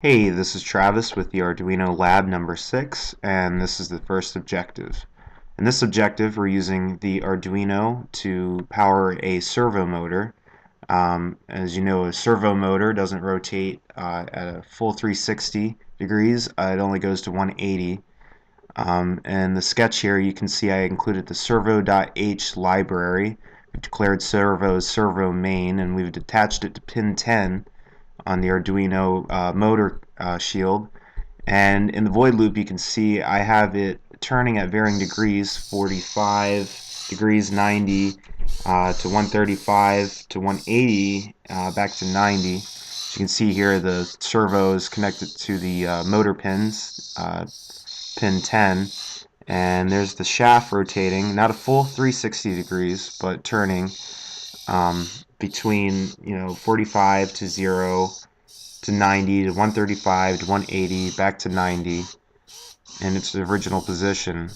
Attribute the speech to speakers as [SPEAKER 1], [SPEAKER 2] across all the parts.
[SPEAKER 1] Hey, this is Travis with the Arduino Lab number 6, and this is the first objective. In this objective, we're using the Arduino to power a servo motor. As you know, a servo motor doesn't rotate at a full 360 degrees. It only goes to 180. In the sketch here, you can see I included the servo.h library. We've declared servo as servo main, and we've attached it to pin 10 on the Arduino motor shield. And in the void loop, you can see I have it turning at varying degrees, 45 degrees, 90 to 135 to 180, back to 90. As you can see here, the servo is connected to the motor pins, pin 10, and there's the shaft rotating, not a full 360 degrees, but turning between 45 to 0 to 90 to 135 to 180 back to 90 in its original position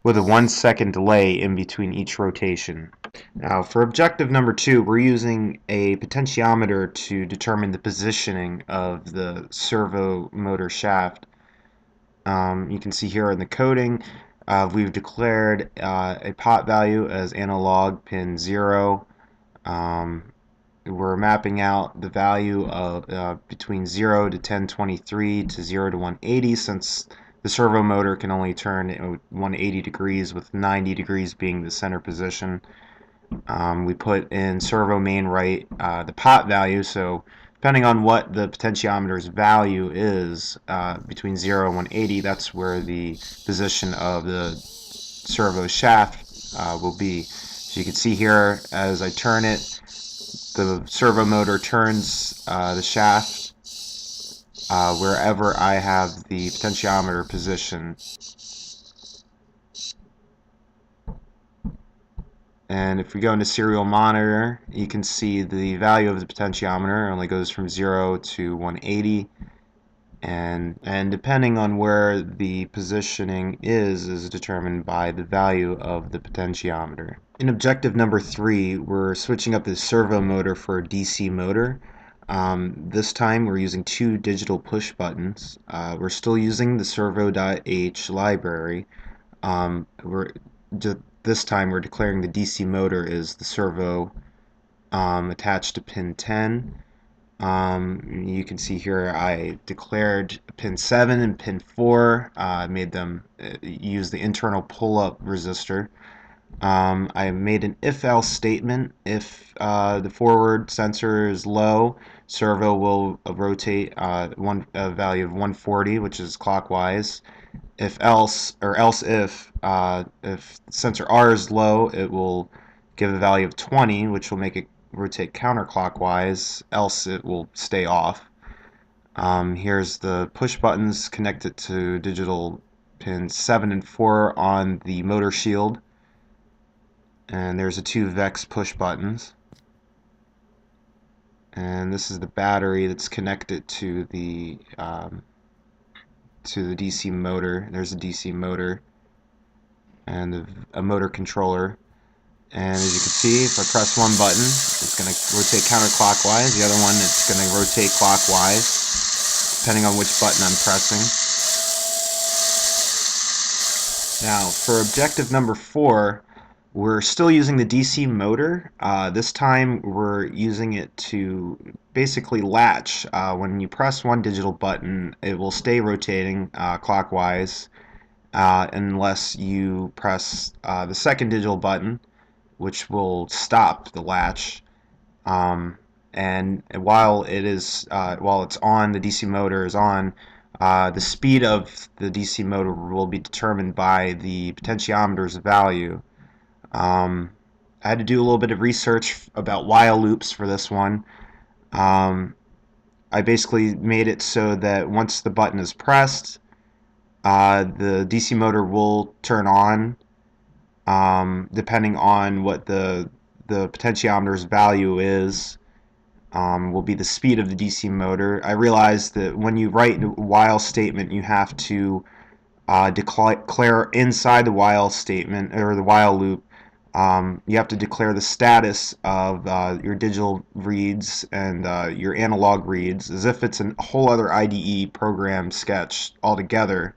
[SPEAKER 1] with a 1 second delay in between each rotation. Now for objective number 2, we're using a potentiometer to determine the positioning of the servo motor shaft. You can see here in the coding we've declared a pot value as analog pin 0. We're mapping out the value of between 0 to 1023 to 0 to 180, since the servo motor can only turn 180 degrees, with 90 degrees being the center position. We put in servo main right the pot value, so depending on what the potentiometer's value is between 0 and 180, that's where the position of the servo shaft will be. So you can see here, as I turn it, the servo motor turns the shaft wherever I have the potentiometer positioned. And if we go into serial monitor, you can see the value of the potentiometer only goes from 0 to 180. And depending on where the positioning is determined by the value of the potentiometer. In objective number 3, we're switching up the servo motor for a DC motor. This time we're using 2 digital push buttons. We're still using the servo.h library. This time we're declaring the DC motor is the servo attached to pin 10. You can see here I declared pin 7 and pin 4. I made them use the internal pull-up resistor. I made an if-else statement. If the forward sensor is low, servo will rotate a value of 140, which is clockwise. If else, or else if sensor R is low, it will give a value of 20, which will make it rotate counterclockwise, else it will stay off. Here's the push buttons connected to digital pins 7 and 4 on the motor shield. And there's the 2 VEX push buttons. And this is the battery that's connected to the DC motor. There's a DC motor and a motor controller. And as you can see, if I press one button, it's going to rotate counterclockwise. The other one, it's going to rotate clockwise, depending on which button I'm pressing. Now, for objective number 4, we're still using the DC motor. This time, we're using it to basically latch. When you press one digital button, it will stay rotating clockwise unless you press the second digital button, which will stop the latch. And while it's on, the DC motor is on, the speed of the DC motor will be determined by the potentiometer's value. I had to do a little bit of research about while loops for this one. I basically made it so that once the button is pressed, the DC motor will turn on, depending on what the potentiometer's value is. Will be the speed of the DC motor. I realized that when you write a while statement, you have to declare inside the while statement, or the while loop, You have to declare the status of your digital reads and your analog reads as if it's a whole other IDE program sketch altogether.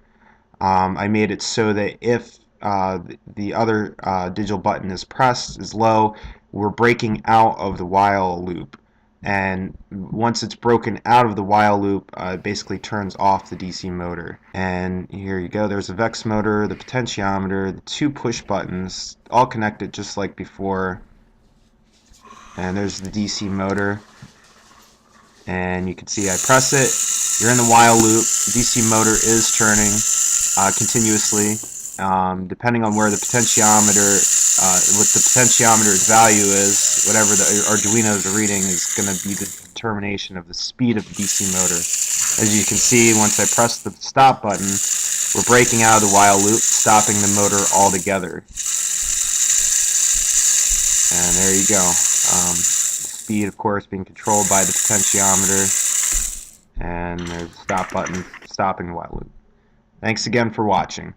[SPEAKER 1] I made it so that if the other digital button is pressed, is low, we're breaking out of the while loop. And once it's broken out of the while loop, it basically turns off the DC motor. And here you go, there's the Vex motor, the potentiometer, the two push buttons, all connected just like before. And there's the DC motor. And you can see I press it, you're in the while loop, the DC motor is turning continuously. Depending on where the potentiometer, what the potentiometer's value is, whatever the Arduino's reading is going to be the determination of the speed of the DC motor. As you can see, once I press the stop button, we're breaking out of the while loop, stopping the motor altogether. And there you go. Speed, of course, being controlled by the potentiometer, and there's the stop button stopping the while loop. Thanks again for watching.